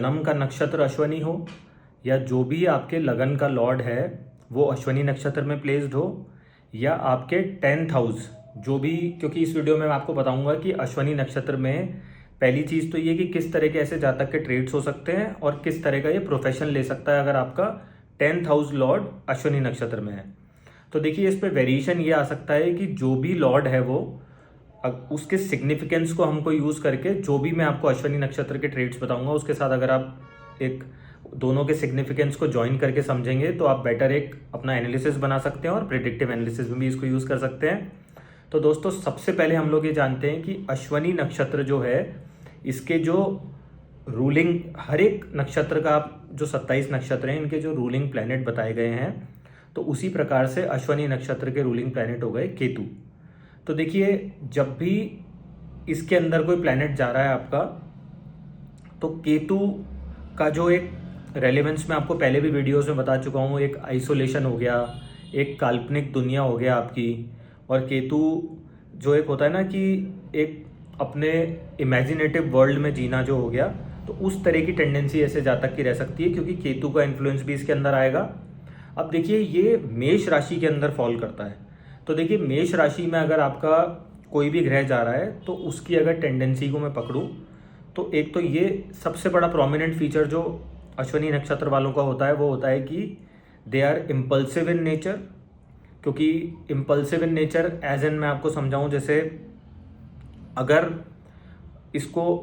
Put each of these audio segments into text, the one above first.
जन्म का नक्षत्र अश्वनी हो या जो भी आपके लगन का लॉर्ड है वो अश्वनी नक्षत्र में प्लेस्ड हो, या आपके 10th हाउस जो भी, क्योंकि इस वीडियो में मैं आपको बताऊंगा कि अश्वनी नक्षत्र में पहली चीज़ तो ये कि किस तरह के ऐसे जातक के ट्रेड्स हो सकते हैं और किस तरह का ये प्रोफेशन ले सकता है अगर आपका 10th हाउस लॉर्ड अश्वनी नक्षत्र में है। तो देखिए इस पे वेरिएशन ये आ सकता है कि जो भी लॉर्ड है वो उसके सिग्निफिकेंस को हमको यूज़ करके, जो भी मैं आपको अश्वनी नक्षत्र के ट्रेड्स बताऊंगा उसके साथ अगर आप एक दोनों के सिग्निफिकेंस को ज्वाइन करके समझेंगे तो आप बेटर एक अपना एनालिसिस बना सकते हैं और प्रिडिक्टिव एनालिसिस में भी इसको यूज़ कर सकते हैं। तो दोस्तों सबसे पहले हम लोग ये जानते हैं कि अश्वनी नक्षत्र जो है इसके जो रूलिंग, हर एक नक्षत्र का जो 27 नक्षत्र हैं इनके जो रूलिंग प्लैनेट बताए गए हैं, तो उसी प्रकार से अश्वनी नक्षत्र के रूलिंग प्लैनेट हो गए केतु। तो देखिए जब भी इसके अंदर कोई प्लैनेट जा रहा है आपका, तो केतु का जो एक रेलेवेंस मैं आपको पहले भी वीडियोस में बता चुका हूँ, एक आइसोलेशन हो गया, एक काल्पनिक दुनिया हो गया आपकी, और केतु जो एक होता है ना कि एक अपने इमेजिनेटिव वर्ल्ड में जीना जो हो गया, तो उस तरह की टेंडेंसी ऐसे जातक की रह सकती है क्योंकि केतु का इन्फ्लुएंस भी इसके अंदर आएगा। अब देखिए ये मेष राशि के अंदर फॉल करता है, तो देखिए मेष राशि में अगर आपका कोई भी ग्रह जा रहा है तो उसकी अगर टेंडेंसी को मैं पकड़ूं तो एक तो ये सबसे बड़ा प्रोमिनेंट फीचर जो अश्वनी नक्षत्र वालों का होता है वो होता है कि they are impulsive in nature. क्योंकि impulsive in nature as an मैं आपको समझाऊं, जैसे अगर इसको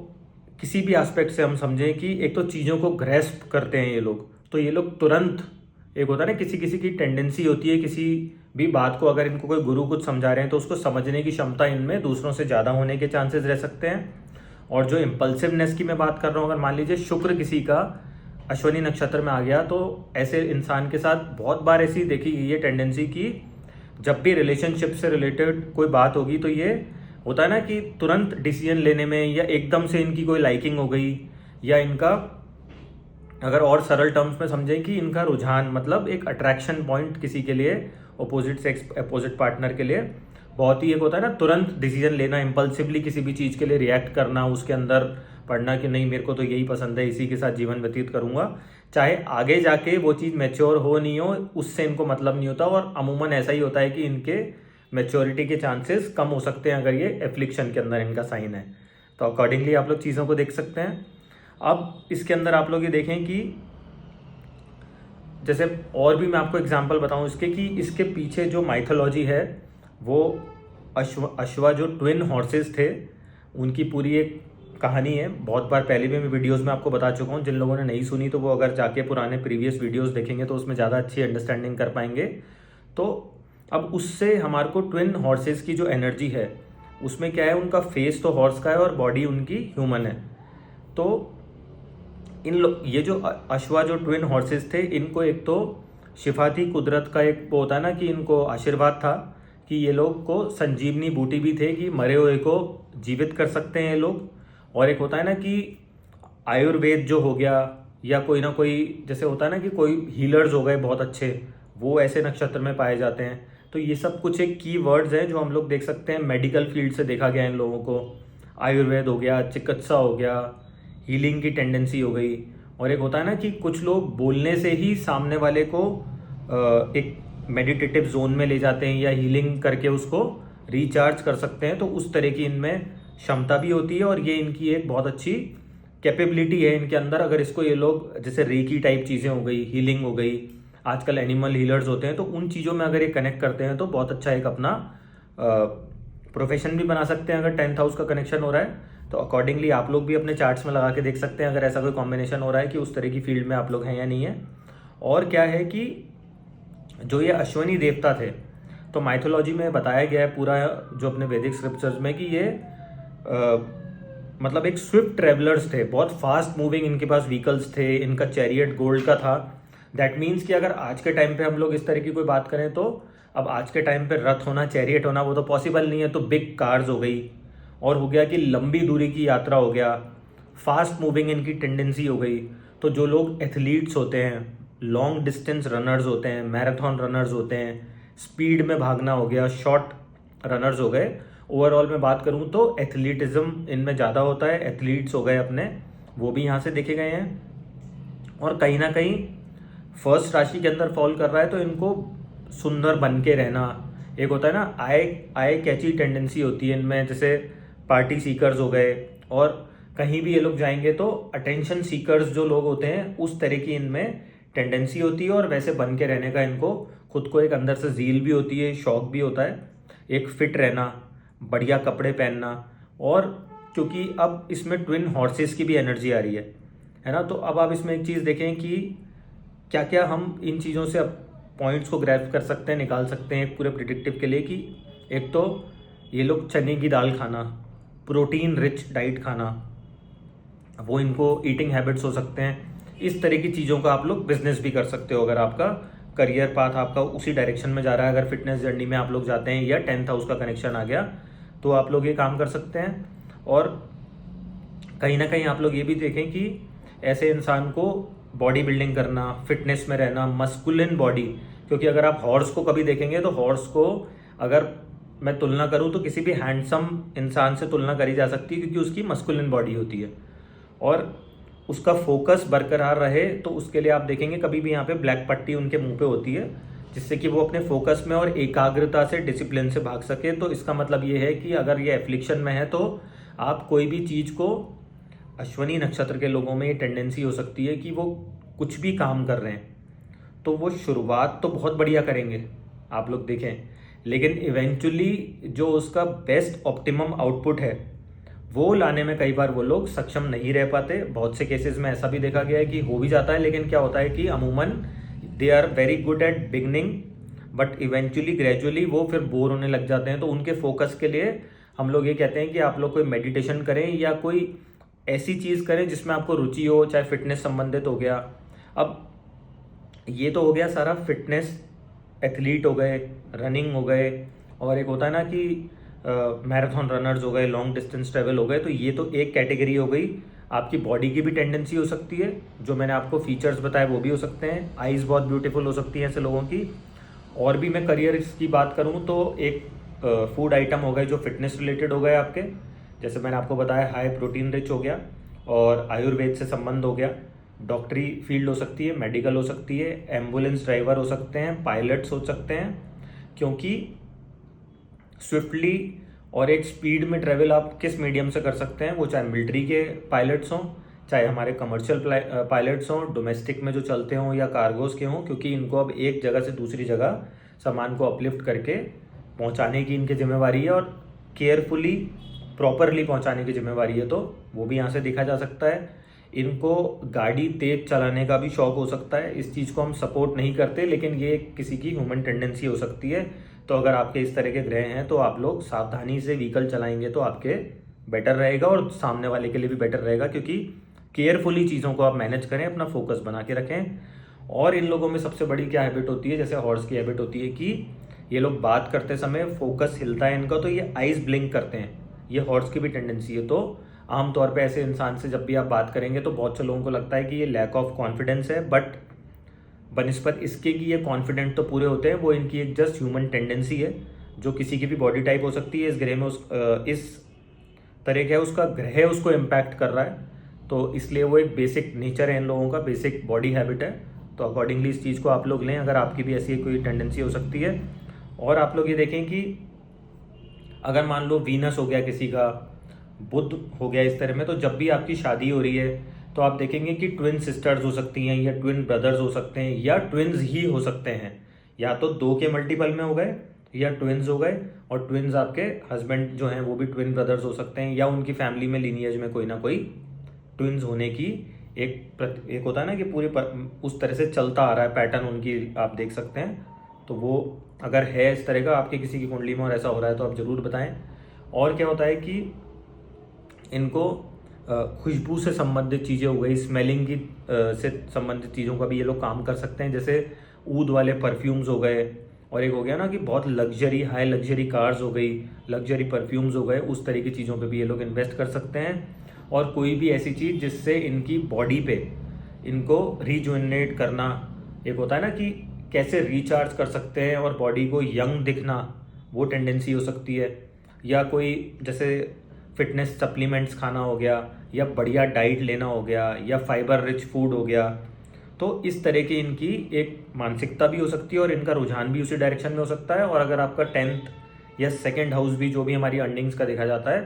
किसी भी एस्पेक्ट से हम समझें कि एक तो चीज़ों को ग्रेस्प करते हैं ये लोग, तो ये लोग तुरंत, एक होता है ना किसी किसी की टेंडेंसी होती है किसी भी बात को अगर इनको कोई गुरु कुछ समझा रहे हैं तो उसको समझने की क्षमता इनमें दूसरों से ज़्यादा होने के चांसेस रह सकते हैं। और जो इम्पल्सिवनेस की मैं बात कर रहा हूँ, अगर मान लीजिए शुक्र किसी का अश्वनी नक्षत्र में आ गया तो ऐसे इंसान के साथ बहुत बार ऐसी देखी गई है टेंडेंसी कि जब भी रिलेशनशिप से रिलेटेड कोई बात होगी तो ये होता है ना कि तुरंत डिसीजन लेने में, या एकदम से इनकी कोई लाइकिंग हो गई, या इनका अगर और सरल टर्म्स में समझें कि इनका रुझान, मतलब एक अट्रैक्शन पॉइंट किसी के लिए, अपोजिट सेक्स अपोजिट पार्टनर के लिए बहुत ही एक होता है ना तुरंत डिसीजन लेना, इम्पल्सिवली किसी भी चीज़ के लिए रिएक्ट करना, उसके अंदर पढ़ना कि नहीं मेरे को तो यही पसंद है, इसी के साथ जीवन व्यतीत करूंगा, चाहे आगे जाके वो चीज़ मैच्योर हो नहीं हो उससे इनको मतलब नहीं होता। और अमूमन ऐसा ही होता है कि इनके मैच्योरिटी के चांसेस कम हो सकते हैं अगर ये एफ्लिक्शन के अंदर इनका साइन है। तो अकॉर्डिंगली आप लोग चीज़ों को देख सकते हैं। अब इसके अंदर आप लोग ये देखें कि जैसे और भी मैं आपको एग्जांपल बताऊं इसके, कि इसके पीछे जो माइथोलॉजी है वो अश्वा जो ट्विन हॉर्सेस थे उनकी पूरी एक कहानी है। बहुत बार पहले भी मैं वीडियोस में आपको बता चुका हूँ, जिन लोगों ने नहीं सुनी तो वो अगर जाके पुराने प्रीवियस वीडियोस देखेंगे तो उसमें ज़्यादा अच्छी अंडरस्टैंडिंग कर पाएंगे। तो अब उससे हमारे को ट्विन हॉर्सेस की जो एनर्जी है उसमें क्या है, उनका फेस तो हॉर्स का है और बॉडी उनकी ह्यूमन है। तो ये जो अश्वा जो ट्विन हॉर्सेस थे इनको एक तो शिफा थी, कुदरत का एक वो होता है ना कि इनको आशीर्वाद था कि ये लोग को संजीवनी बूटी भी थे कि मरे हुए को जीवित कर सकते हैं ये लोग। और एक होता है ना कि आयुर्वेद जो हो गया, या कोई ना कोई जैसे होता है ना कि कोई हीलर्स हो गए बहुत अच्छे, वो ऐसे नक्षत्र में पाए जाते हैं। तो ये सब कुछ एक की वर्ड्स हैं जो हम लोग देख सकते हैं, मेडिकल फील्ड से देखा गया इन लोगों को। आयुर्वेद हो गया, चिकित्सा हो गया, हीलिंग की टेंडेंसी हो गई। और एक होता है ना कि कुछ लोग बोलने से ही सामने वाले को एक मेडिटेटिव जोन में ले जाते हैं या हीलिंग करके उसको रिचार्ज कर सकते हैं, तो उस तरह की इनमें क्षमता भी होती है और ये इनकी एक बहुत अच्छी कैपेबिलिटी है इनके अंदर। अगर इसको ये लोग जैसे रेकी टाइप चीज़ें हो गई, हीलिंग हो गई, आजकल एनिमल हीलर्स होते हैं, तो उन चीज़ों में अगर ये कनेक्ट करते हैं तो बहुत अच्छा एक अपना प्रोफेशन भी बना सकते हैं अगर 10th हाउस का कनेक्शन हो रहा है। तो अकॉर्डिंगली आप लोग भी अपने चार्ट्स में लगा के देख सकते हैं अगर ऐसा कोई कॉम्बिनेशन हो रहा है कि उस तरह की फील्ड में आप लोग हैं या नहीं है। और क्या है कि जो ये अश्वनी देवता थे, तो माइथोलॉजी में बताया गया है पूरा जो अपने वैदिक स्क्रिप्चर्स में कि ये मतलब एक स्विफ्ट ट्रेवलर्स थे, बहुत फास्ट मूविंग इनके पास व्हीकल्स थे, इनका चैरियट गोल्ड का था। दैट मीन्स कि अगर आज के टाइम पे हम लोग इस तरह की कोई बात करें तो अब आज के टाइम पे रथ होना, चैरियट होना वो तो पॉसिबल नहीं है, तो बिग कार्स हो गई, और हो गया कि लंबी दूरी की यात्रा हो गया, फास्ट मूविंग इनकी टेंडेंसी हो गई। तो जो लोग एथलीट्स होते हैं, लॉन्ग डिस्टेंस रनर्स होते हैं, मैराथन रनर्स होते हैं, स्पीड में भागना हो गया, शॉर्ट रनर्स हो गए, ओवरऑल में बात करूं तो एथलीटिज्म इनमें ज़्यादा होता है, एथलीट्स हो गए अपने, वो भी यहाँ से देखे गए हैं। और कहीं ना कहीं फर्स्ट राशि के अंदर फॉल कर रहा है, तो इनको सुंदर बन के रहना, एक होता है ना आई कैची टेंडेंसी होती है इनमें, जैसे पार्टी सीकर्स हो गए, और कहीं भी ये लोग जाएंगे तो अटेंशन सीकर्स जो लोग होते हैं उस तरह की इनमें टेंडेंसी होती है, और वैसे बन के रहने का इनको खुद को एक अंदर से ज़ील भी होती है, शौक भी होता है, एक फिट रहना, बढ़िया कपड़े पहनना। और क्योंकि अब इसमें ट्विन हॉर्सेस की भी एनर्जी आ रही है ना, तो अब आप इसमें एक चीज़ देखें कि क्या क्या हम इन चीज़ों से अब पॉइंट्स को ग्रैब कर सकते हैं, निकाल सकते हैं पूरे प्रिडिक्टिव के लिए। कि एक तो ये लोग चने की दाल खाना, प्रोटीन रिच डाइट खाना, वो इनको ईटिंग हैबिट्स हो सकते हैं। इस तरह की चीज़ों का आप लोग बिजनेस भी कर सकते हो अगर आपका करियर पाथ आपका उसी डायरेक्शन में जा रहा है। अगर फिटनेस जर्नी में आप लोग जाते हैं या 10th हाउस का कनेक्शन आ गया तो आप लोग ये काम कर सकते हैं। और कहीं ना कहीं आप लोग ये भी देखें कि ऐसे इंसान को बॉडी बिल्डिंग करना, फिटनेस में रहना, मस्कुलिन बॉडी, क्योंकि अगर आप हॉर्स को कभी देखेंगे तो हॉर्स को अगर मैं तुलना करूं तो किसी भी हैंडसम इंसान से तुलना करी जा सकती है, क्योंकि उसकी मस्कुलिन बॉडी होती है और उसका फोकस बरकरार रहे। तो उसके लिए आप देखेंगे कभी भी यहाँ पे ब्लैक पट्टी उनके मुंह पे होती है, जिससे कि वो अपने फोकस में और एकाग्रता से, डिसिप्लिन से भाग सके। तो इसका मतलब ये है कि अगर ये एफ्लिक्शन में है तो आप कोई भी चीज़ को, अश्वनी नक्षत्र के लोगों में ये टेंडेंसी हो सकती है कि वो कुछ भी काम कर रहे हैं तो वो शुरुआत तो बहुत बढ़िया करेंगे, आप लोग देखें, लेकिन इवेंचुअली जो उसका बेस्ट ऑप्टिमम आउटपुट है वो लाने में कई बार वो लोग सक्षम नहीं रह पाते। बहुत से केसेस में ऐसा भी देखा गया है कि हो भी जाता है, लेकिन क्या होता है कि अमूमन they are very good at beginning, but eventually gradually वो फिर बोर होने लग जाते हैं। तो उनके फोकस के लिए हम लोग ये कहते हैं कि आप लोग कोई मेडिटेशन करें या कोई ऐसी चीज़ करें जिसमें आपको रुचि हो, चाहे फिटनेस संबंधित हो गया। अब ये तो हो गया सारा फिटनेस, एथलीट हो गए, रनिंग हो गए, और एक होता है ना कि मैराथन रनर्स हो गए, लॉन्ग डिस्टेंस ट्रेवल हो गए। तो ये तो एक कैटेगरी हो गई। आपकी बॉडी की भी टेंडेंसी हो सकती है, जो मैंने आपको फीचर्स बताए वो भी हो सकते हैं। आईज बहुत ब्यूटीफुल हो सकती हैं ऐसे लोगों की। और भी मैं करियर की बात करूँ तो एक फूड आइटम हो गए जो फिटनेस रिलेटेड हो गए आपके, जैसे मैंने आपको बताया हाई प्रोटीन रिच हो गया, और आयुर्वेद से संबंध हो गया, डॉक्टरी फील्ड हो सकती है, मेडिकल हो सकती है, एम्बुलेंस ड्राइवर हो सकते हैं, पायलट्स हो सकते हैं, क्योंकि स्विफ्टली और एक स्पीड में ट्रेवल आप किस मीडियम से कर सकते हैं, वो चाहे मिलिट्री के पायलट्स हों, चाहे हमारे कमर्शियल पायलट्स हों, डोमेस्टिक में जो चलते हों या कार्गोस के हों, क्योंकि इनको अब एक जगह से दूसरी जगह सामान को अपलिफ्ट करके पहुंचाने की इनकी जिम्मेवारी है, और केयरफुली प्रॉपरली पहुंचाने की जिम्मेवारी है। तो वो भी यहाँ से देखा जा सकता है। इनको गाड़ी तेज चलाने का भी शौक हो सकता है। इस चीज़ को हम सपोर्ट नहीं करते, लेकिन ये किसी की ह्यूमन टेंडेंसी हो सकती है। तो अगर आपके इस तरह के ग्रह हैं तो आप लोग सावधानी से व्हीकल चलाएंगे तो आपके बेटर रहेगा, और सामने वाले के लिए भी बेटर रहेगा, क्योंकि केयरफुली चीज़ों को आप मैनेज करें, अपना फोकस बना के रखें। और इन लोगों में सबसे बड़ी क्या हैबिट होती है, जैसे हॉर्स की हैबिट होती है कि ये लोग बात करते समय फोकस हिलता है इनका, तो ये आइज ब्लिंक करते हैं। ये हॉर्स की भी टेंडेंसी है। तो आमतौर पे ऐसे इंसान से जब भी आप बात करेंगे तो बहुत से लोगों को लगता है कि ये लैक ऑफ कॉन्फिडेंस है, बट बनिस्पत इसके कि ये कॉन्फिडेंट तो पूरे होते हैं, वो इनकी एक जस्ट ह्यूमन टेंडेंसी है, जो किसी की भी बॉडी टाइप हो सकती है। इस ग्रह में इस तरह का उसका ग्रह उसको इम्पैक्ट कर रहा है, तो इसलिए वो एक बेसिक नेचर है इन लोगों का, बेसिक बॉडी हैबिट है। तो अकॉर्डिंगली इस चीज़ को आप लोग लें, अगर आपकी भी ऐसी कोई टेंडेंसी हो सकती है। और आप लोग ये देखें कि अगर मान लो वीनस हो गया किसी का, बुध हो गया इस तरह में, तो जब भी आपकी शादी हो रही है तो आप देखेंगे कि ट्विन सिस्टर्स हो सकती हैं, या ट्विन ब्रदर्स हो सकते हैं, या ट्विन्स ही हो सकते हैं, या तो 2 के मल्टीपल में हो गए या ट्विन्स हो गए। और ट्विन्स आपके हस्बैंड जो हैं वो भी ट्विन ब्रदर्स हो सकते हैं, या उनकी फैमिली में लीनियज में कोई ना कोई ट्विन्स होने की एक होता है ना कि पूरे उस तरह से चलता आ रहा है पैटर्न उनकी, आप देख सकते हैं। तो वो अगर है इस तरह का आपके किसी की कुंडली में और ऐसा हो रहा है तो आप ज़रूर बताएं। और क्या होता है कि इनको खुशबू से संबंधित चीज़ें हो गई, स्मेलिंग की से संबंधित चीज़ों का भी ये लोग काम कर सकते हैं, जैसे ऊद वाले परफ्यूम्स हो गए, और एक हो गया ना कि बहुत लग्जरी, हाई लग्जरी कार्स हो गई, लग्जरी परफ्यूम्स हो गए, उस तरह की चीज़ों पे भी ये लोग इन्वेस्ट कर सकते हैं। और कोई भी ऐसी चीज़ जिससे इनकी बॉडी पे इनको रिजुविनेट करना, एक होता है ना कि कैसे रिचार्ज कर सकते हैं और बॉडी को यंग दिखना, वो टेंडेंसी हो सकती है। या कोई जैसे फिटनेस सप्लीमेंट्स खाना हो गया, या बढ़िया डाइट लेना हो गया, या फाइबर रिच फूड हो गया, तो इस तरह की इनकी एक मानसिकता भी हो सकती है और इनका रुझान भी उसी डायरेक्शन में हो सकता है। और अगर आपका 10th या सेकेंड हाउस भी जो भी हमारी अर्निंग्स का देखा जाता है,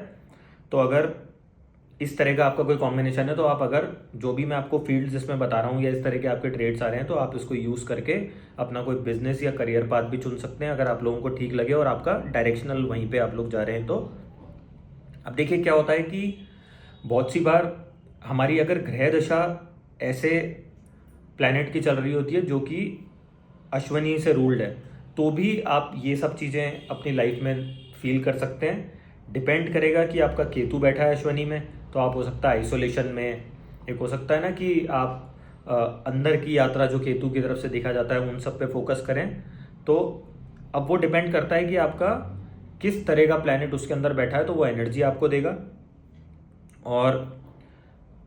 तो अगर इस तरह का आपका कोई कॉम्बिनेशन है, तो आप अगर जो भी मैं आपको फील्ड जिसमें बता रहा हूँ या इस तरह के आपके ट्रेड्स आ रहे हैं, तो आप इसको यूज़ करके अपना कोई बिजनेस या करियर पाथ भी चुन सकते हैं, अगर आप लोगों को ठीक लगे और आपका डायरेक्शनल वहीं पे आप लोग जा रहे हैं। तो अब देखिए क्या होता है कि बहुत सी बार हमारी अगर ग्रह दशा ऐसे प्लैनेट की चल रही होती है जो कि अश्वनी से रूल्ड है, तो भी आप ये सब चीज़ें अपनी लाइफ में फील कर सकते हैं। डिपेंड करेगा कि आपका केतु बैठा है अश्वनी में, तो आप हो सकता है आइसोलेशन में, एक हो सकता है ना कि आप अंदर की यात्रा जो केतु की तरफ से देखा जाता है उन सब पे फोकस करें। तो अब वो डिपेंड करता है कि आपका किस तरह का प्लैनेट उसके अंदर बैठा है, तो वो एनर्जी आपको देगा। और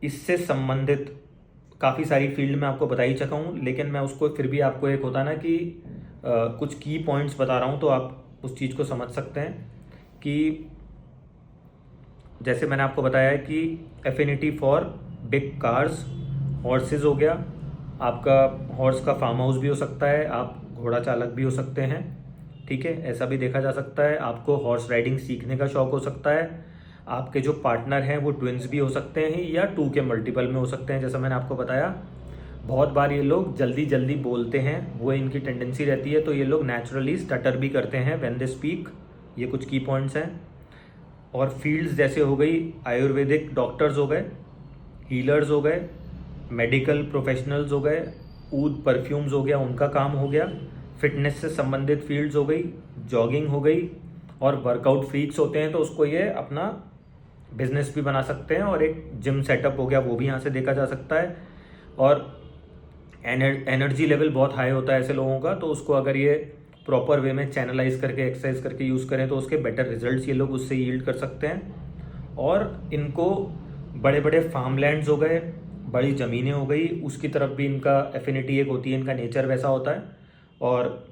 इससे संबंधित काफ़ी सारी फील्ड में आपको बता ही चुका हूँ, लेकिन मैं उसको फिर भी आपको एक होता है ना कि कुछ की पॉइंट्स बता रहा हूँ, तो आप उस चीज़ को समझ सकते हैं कि जैसे मैंने आपको बताया है कि affinity for big cars, horses हो गया, आपका हॉर्स का फार्म हाउस भी हो सकता है, आप घोड़ा चालक भी हो सकते हैं, ठीक है, ऐसा भी देखा जा सकता है। आपको हॉर्स राइडिंग सीखने का शौक हो सकता है, आपके जो पार्टनर हैं वो ट्विन्स भी हो सकते हैं या 2 के मल्टीपल में हो सकते हैं। जैसा मैंने आपको बताया, बहुत बार ये लोग जल्दी जल्दी बोलते हैं, वो इनकी टेंडेंसी रहती है, तो ये लोग नेचुरली स्टटर भी करते हैं व्हेन दे स्पीक। ये कुछ की पॉइंट्स हैं। और फील्ड्स जैसे हो गई, आयुर्वेदिक डॉक्टर्स हो गए, हीलर्स हो गए, मेडिकल प्रोफेशनल्स हो गए, ऊद परफ्यूम्स हो गया, उनका काम हो गया, फिटनेस से संबंधित फील्ड्स हो गई, जॉगिंग हो गई, और वर्कआउट फ्रीक्स होते हैं तो उसको ये अपना बिजनेस भी बना सकते हैं। और एक जिम सेटअप हो गया, वो भी यहाँ से देखा जा सकता है। और एनर्जी लेवल बहुत हाई होता है ऐसे लोगों का, तो उसको अगर ये प्रॉपर वे में चैनलाइज करके एक्सरसाइज करके यूज़ करें तो उसके बेटर रिजल्ट्स ये लोग उससे यील्ड कर सकते हैं। और इनको बड़े बड़े फार्म लैंड्स हो गए, बड़ी ज़मीनें हो गई, उसकी तरफ भी इनका एफिनिटी एक होती है, इनका नेचर वैसा होता है। और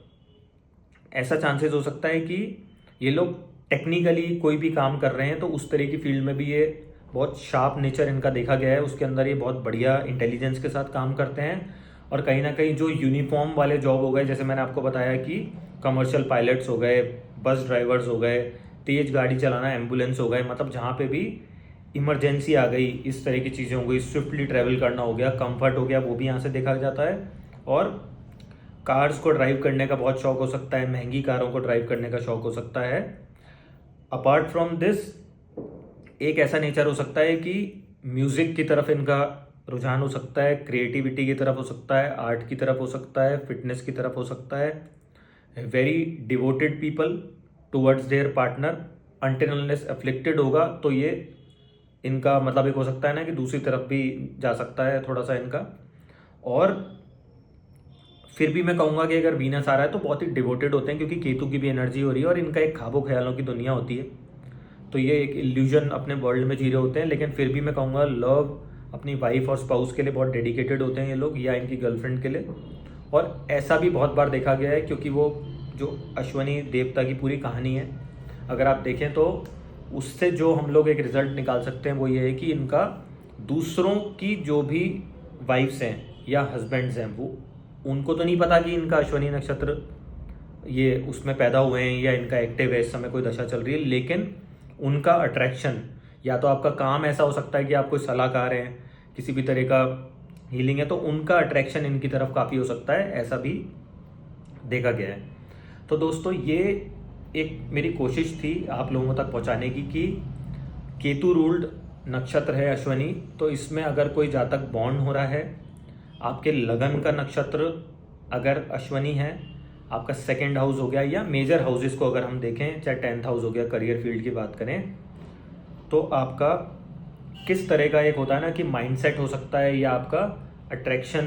ऐसा चांसेस हो सकता है कि ये लोग टेक्निकली कोई भी काम कर रहे हैं तो उस तरह की फील्ड में भी ये बहुत शार्प नेचर इनका देखा गया है, उसके अंदर ये बहुत बढ़िया इंटेलिजेंस के साथ काम करते हैं। और कहीं ना कहीं जो यूनिफॉर्म वाले जॉब हो गए, जैसे मैंने आपको बताया कि कमर्शियल पायलट्स हो गए, बस ड्राइवर्स हो गए, तेज गाड़ी चलाना, एम्बुलेंस हो गए, मतलब जहाँ पे भी इमरजेंसी आ गई, इस तरह की चीज़ें हो गई, स्विफ्टली ट्रैवल करना हो गया, कंफर्ट हो गया, वो भी यहाँ से देखा जाता है। और कार्स को ड्राइव करने का बहुत शौक हो सकता है, महंगी कारों को ड्राइव करने का शौक हो सकता है। अपार्ट फ्रॉम दिस, एक ऐसा नेचर हो सकता है कि म्यूज़िक की तरफ इनका रुझान हो सकता है, क्रिएटिविटी की तरफ हो सकता है, आर्ट की तरफ हो सकता है, फिटनेस की तरफ हो सकता है। Very devoted people towards their partner, until unless afflicted होगा तो ये इनका मतलब एक हो सकता है ना कि दूसरी तरफ भी जा सकता है थोड़ा सा इनका। और फिर भी मैं कहूँगा कि अगर वीनस आ रहा है तो बहुत ही डिवोटेड होते हैं, क्योंकि केतु की भी एनर्जी हो रही है और इनका एक ख्वाबों ख्यालों की दुनिया होती है, तो ये एक इल्यूजन अपने वर्ल्ड में जी रहे होते हैं। लेकिन फिर भी मैं कहूँगा लव अपनी वाइफ और स्पाउस के लिए बहुत डेडिकेटेड होते हैं ये लोग, या इनकी गर्लफ्रेंड के लिए। और ऐसा भी बहुत बार देखा गया है, क्योंकि वो जो अश्वनी देवता की पूरी कहानी है, अगर आप देखें तो उससे जो हम लोग एक रिजल्ट निकाल सकते हैं वो ये है कि इनका दूसरों की जो भी वाइफ्स हैं या हस्बैंड्स हैं, वो उनको तो नहीं पता कि इनका अश्वनी नक्षत्र ये उसमें पैदा हुए हैं या इनका एक्टिव है, इस समय कोई दशा चल रही है, लेकिन उनका अट्रैक्शन, या तो आपका काम ऐसा हो सकता है कि आप कोई सलाहकार हैं, किसी भी तरह का हीलिंग है, तो उनका अट्रैक्शन इनकी तरफ काफ़ी हो सकता है, ऐसा भी देखा गया है। तो दोस्तों, ये एक मेरी कोशिश थी आप लोगों तक पहुंचाने की कि केतु रूल्ड नक्षत्र है अश्वनी, तो इसमें अगर कोई जातक बॉर्न हो रहा है, आपके लगन का नक्षत्र अगर अश्वनी है, आपका सेकेंड हाउस हो गया, या मेजर हाउसेस को अगर हम देखें, चाहे 10th हाउस हो गया, करियर फील्ड की बात करें, तो आपका किस तरह का एक होता है ना कि माइंडसेट हो सकता है, या आपका अट्रैक्शन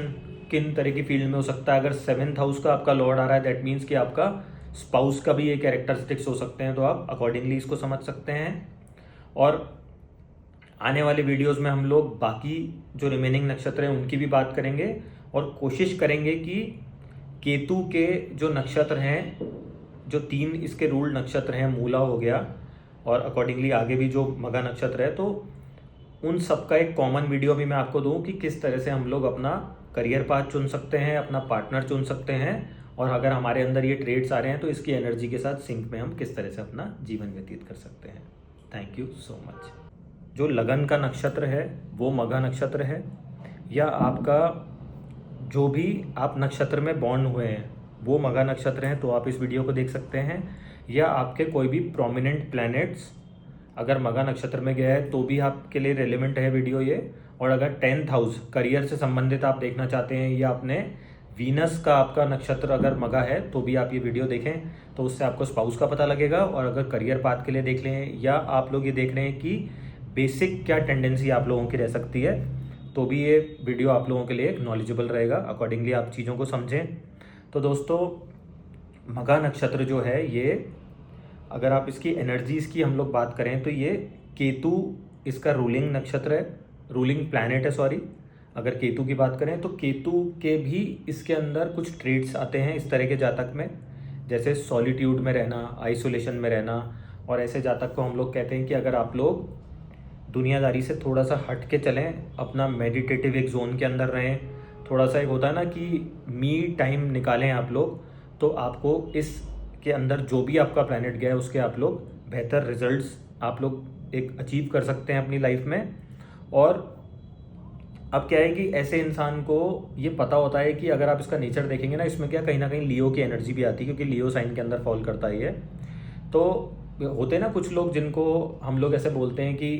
किन तरह की फील्ड में हो सकता है। अगर 7th हाउस का आपका लॉर्ड आ रहा है, दैट मीन्स कि आपका स्पाउस का भी ये कैरेक्टरिस्टिक्स हो सकते हैं, तो आप अकॉर्डिंगली इसको समझ सकते हैं। और आने वाले वीडियोस में हम लोग बाकी जो रिमेनिंग नक्षत्र हैं उनकी भी बात करेंगे, और कोशिश करेंगे कि केतु के जो नक्षत्र हैं, जो 3 इसके रूल्ड नक्षत्र हैं, मूला हो गया और अकॉर्डिंगली आगे भी जो मघा नक्षत्र है, तो उन सब का एक कॉमन वीडियो भी मैं आपको दूं कि किस तरह से हम लोग अपना करियर पाथ चुन सकते हैं, अपना पार्टनर चुन सकते हैं, और अगर हमारे अंदर ये ट्रेड्स आ रहे हैं तो इसकी एनर्जी के साथ सिंक में हम किस तरह से अपना जीवन व्यतीत कर सकते हैं। Thank you so much. जो लगन का नक्षत्र है वो मघा नक्षत्र है, या आपका जो भी आप नक्षत्र में बॉर्न हुए हैं वो मघा नक्षत्र हैं, तो आप इस वीडियो को देख सकते हैं। या आपके कोई भी प्रोमिनेंट प्लैनेट्स अगर मघा नक्षत्र में गया है तो भी आपके लिए रेलिवेंट है वीडियो ये। और अगर 10th हाउस करियर से संबंधित आप देखना चाहते हैं, या अपने वीनस का आपका नक्षत्र अगर मघा है तो भी आप ये वीडियो देखें, तो उससे आपको स्पाउस का पता लगेगा। और अगर करियर पाथ के लिए देख लें, या आप लोग ये देख रहे हैं कि बेसिक क्या टेंडेंसी आप लोगों की रह सकती है, तो भी ये वीडियो आप लोगों के लिए एक नॉलेजेबल रहेगा। अकॉर्डिंगली आप चीज़ों को समझें। तो दोस्तों, मघा नक्षत्र जो है ये, अगर आप इसकी एनर्जीज की हम लोग बात करें तो ये केतु इसका रूलिंग नक्षत्र है, रूलिंग प्लैनेट है सॉरी। अगर केतु की बात करें तो केतु के भी इसके अंदर कुछ ट्रेड्स आते हैं इस तरह के जातक में, जैसे सॉलिट्यूड में रहना, आइसोलेशन में रहना। और ऐसे जातक को हम लोग कहते हैं कि अगर आप लोग दुनियादारी से थोड़ा सा हट के चलें, अपना मेडिटेटिव एक जोन के अंदर रहें, थोड़ा सा एक होता है ना कि मी टाइम निकालें आप लोग, तो आपको इसके अंदर जो भी आपका प्लैनेट गया है उसके आप लोग बेहतर रिजल्ट्स आप लोग एक अचीव कर सकते हैं अपनी लाइफ में। और अब क्या है कि ऐसे इंसान को ये पता होता है कि अगर आप इसका नेचर देखेंगे ना, इसमें क्या कहीं ना कहीं लियो की एनर्जी भी आती है, क्योंकि लियो साइन के अंदर फॉल करता है ये। तो होते हैं ना कुछ लोग जिनको हम लोग ऐसे बोलते हैं कि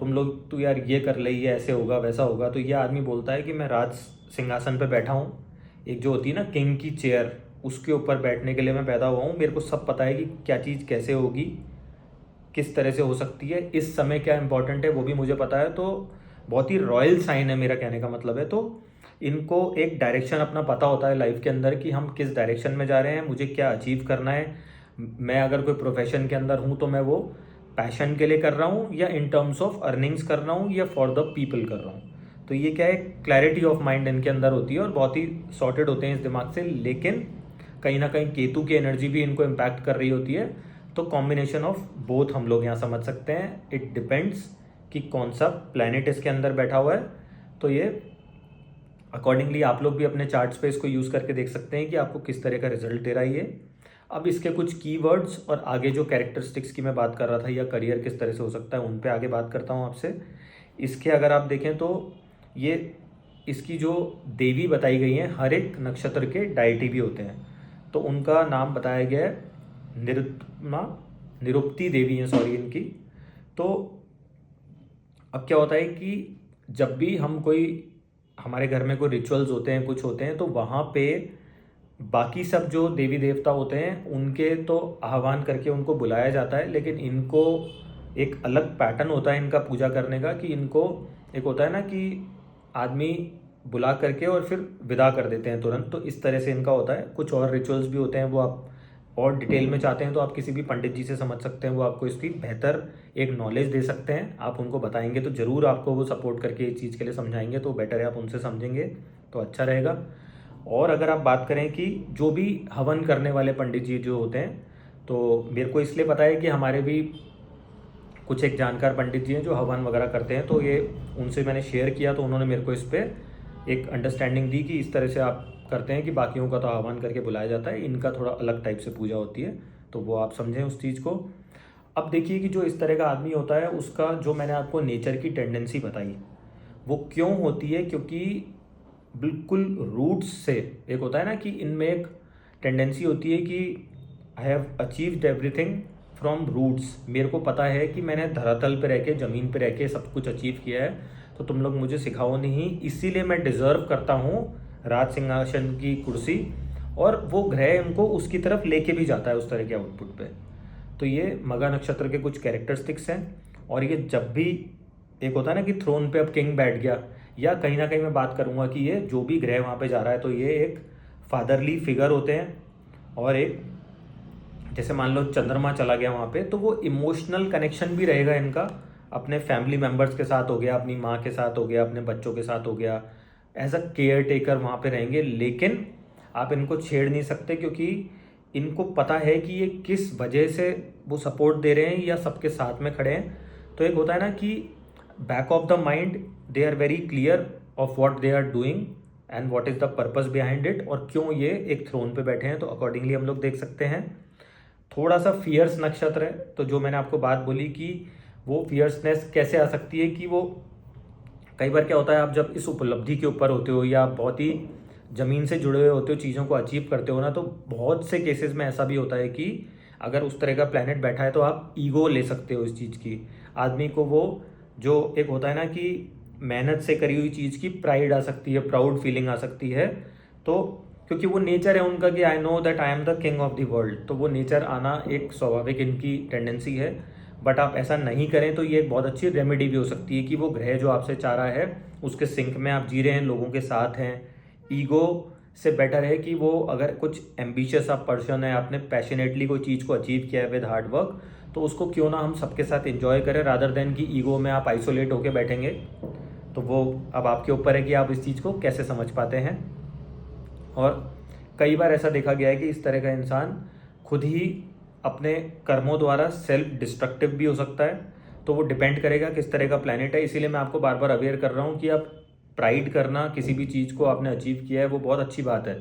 तुम लोग तो यार ये कर ले, ये ऐसे होगा वैसा होगा। तो ये आदमी बोलता है कि मैं राज सिंहासन पे बैठा हूँ, एक जो होती है ना किंग की चेयर, उसके ऊपर बैठने के लिए मैं पैदा हुआ हूँ, मेरे को सब पता है कि क्या चीज़ कैसे होगी, किस तरह से हो सकती है, इस समय क्या इंपॉर्टेंट है वो भी मुझे पता है। तो बहुत ही रॉयल साइन है, मेरा कहने का मतलब है। तो इनको एक डायरेक्शन अपना पता होता है लाइफ के अंदर कि हम किस डायरेक्शन में जा रहे हैं, मुझे क्या अचीव करना है। मैं अगर कोई प्रोफेशन के अंदर हूँ तो मैं वो पैशन के लिए कर रहा हूँ, या इन टर्म्स ऑफ अर्निंग्स कर रहा हूँ, या फॉर द पीपल कर रहा हूँ। तो ये क्या है, क्लैरिटी ऑफ माइंड इनके अंदर होती है और बहुत ही सॉर्टेड होते हैं इस दिमाग से। लेकिन कहीं ना कहीं केतु की एनर्जी भी इनको इम्पैक्ट कर रही होती है। तो कॉम्बिनेशन ऑफ बोथ हम लोग यहाँ समझ सकते हैं। इट डिपेंड्स कि कौन सा प्लैनेट इसके अंदर बैठा हुआ है। तो ये अकॉर्डिंगली आप लोग भी अपने चार्ट्स पे इसको यूज़ करके देख सकते हैं कि आपको किस तरह का रिजल्ट दे रहा है ये। अब इसके कुछ कीवर्ड्स और आगे जो कैरेक्टरिस्टिक्स की मैं बात कर रहा था, या करियर किस तरह से हो सकता है, उन पे आगे बात करता हूँ आपसे। इसके अगर आप देखें तो ये इसकी जो देवी बताई गई हैं, हर एक नक्षत्र के डायटी भी होते हैं, तो उनका नाम बताया गया है निरुक्ति देवी है सॉरी इनकी। तो अब क्या होता है कि जब भी हम कोई, हमारे घर में कोई रिचुअल्स होते हैं, कुछ होते हैं, तो वहाँ पे बाकी सब जो देवी देवता होते हैं उनके तो आह्वान करके उनको बुलाया जाता है, लेकिन इनको एक अलग पैटर्न होता है इनका पूजा करने का। कि इनको एक होता है ना कि आदमी बुला करके और फिर विदा कर देते हैं तुरंत, तो इस तरह से इनका होता है। कुछ और रिचुअल्स भी होते हैं, वो आप और डिटेल में चाहते हैं तो आप किसी भी पंडित जी से समझ सकते हैं, वो आपको इसकी बेहतर एक नॉलेज दे सकते हैं। आप उनको बताएंगे तो ज़रूर आपको वो सपोर्ट करके इस चीज़ के लिए समझाएंगे, तो बेटर है आप उनसे समझेंगे तो अच्छा रहेगा। और अगर आप बात करें कि जो भी हवन करने वाले पंडित जी जो होते हैं, तो मेरे को इसलिए पता है कि हमारे भी कुछ एक जानकार पंडित जी हैं जो हवन वगैरह करते हैं, तो ये उनसे मैंने शेयर किया, तो उन्होंने मेरे को इस पर एक अंडरस्टैंडिंग दी कि इस तरह से आप करते हैं कि बाकियों का तो आह्वान करके बुलाया जाता है, इनका थोड़ा अलग टाइप से पूजा होती है, तो वो आप समझें उस चीज़ को। अब देखिए कि जो इस तरह का आदमी होता है उसका जो मैंने आपको नेचर की टेंडेंसी बताई वो क्यों होती है, क्योंकि बिल्कुल रूट्स से एक होता है ना कि इनमें एक टेंडेंसी होती है कि I have achieved everything from roots. मेरे को पता है कि मैंने धरातल पे रह के, ज़मीन पे रह के सब कुछ अचीव किया है, तो तुम लोग मुझे सिखाओ नहीं, इसीलिए मैं डिज़र्व करता हूँ राज सिंहासन की कुर्सी। और वो ग्रह उनको उसकी तरफ लेके भी जाता है उस तरह के आउटपुट पे। तो ये मघा नक्षत्र के कुछ कैरेक्टरिस्टिक्स हैं। और ये जब भी एक होता है ना कि थ्रोन पे अब किंग बैठ गया, या कहीं ना कहीं मैं बात करूँगा कि ये जो भी ग्रह वहाँ पे जा रहा है, तो ये एक फादरली फिगर होते हैं। और एक जैसे मान लो चंद्रमा चला गया वहाँ पे, तो वो इमोशनल कनेक्शन भी रहेगा इनका, अपने फैमिली मेम्बर्स के साथ हो गया, अपनी माँ के साथ हो गया, अपने बच्चों के साथ हो गया, एज अ केयर टेकर वहाँ पे रहेंगे। लेकिन आप इनको छेड़ नहीं सकते, क्योंकि इनको पता है कि ये किस वजह से वो सपोर्ट दे रहे हैं या सबके साथ में खड़े हैं। तो एक होता है ना कि back of the mind they are very clear of what they are doing and what is the purpose behind it, और क्यों ये एक थ्रोन पे बैठे हैं। तो अकॉर्डिंगली हम लोग देख सकते हैं। थोड़ा सा फियर्स नक्षत्र है, तो जो मैंने आपको बात बोली कि वो फियर्सनेस कैसे आ सकती है कि वो कई बार क्या होता है, आप जब इस उपलब्धि के ऊपर होते हो या बहुत ही ज़मीन से जुड़े हुए होते हो, चीज़ों को अचीव करते हो ना, तो बहुत से केसेस में ऐसा भी होता है कि अगर उस तरह का प्लैनेट बैठा है तो आप ईगो ले सकते हो इस चीज़ की। आदमी को वो जो एक होता है ना कि मेहनत से करी हुई चीज़ की प्राइड आ सकती है, प्राउड फीलिंग आ सकती है। तो क्योंकि वो नेचर है उनका कि I know that I am the king of the world, तो वो नेचर आना एक स्वाभाविक इनकी टेंडेंसी है। बट आप ऐसा नहीं करें तो ये एक बहुत अच्छी रेमेडी भी हो सकती है कि वो ग्रह जो आपसे चाह रहा है उसके सिंक में आप जी रहे हैं, लोगों के साथ हैं। ईगो से बेटर है कि वो अगर कुछ एम्बिशियस आप पर्सन है, आपने पैशनेटली कोई चीज़ को अचीव किया है विद हार्ड वर्क, तो उसको क्यों ना हम सबके साथ एंजॉय करें रादर देन कि ईगो में आप आइसोलेट होकर बैठेंगे। तो वो अब आपके ऊपर है कि आप इस चीज़ को कैसे समझ पाते हैं। और कई बार ऐसा देखा गया है कि इस तरह का इंसान खुद ही अपने कर्मों द्वारा सेल्फ डिस्ट्रक्टिव भी हो सकता है। तो वो डिपेंड करेगा किस तरह का प्लैनेट है। इसीलिए मैं आपको बार बार अवेयर कर रहा हूँ कि आप प्राइड करना, किसी भी चीज़ को आपने अचीव किया है, वो बहुत अच्छी बात है,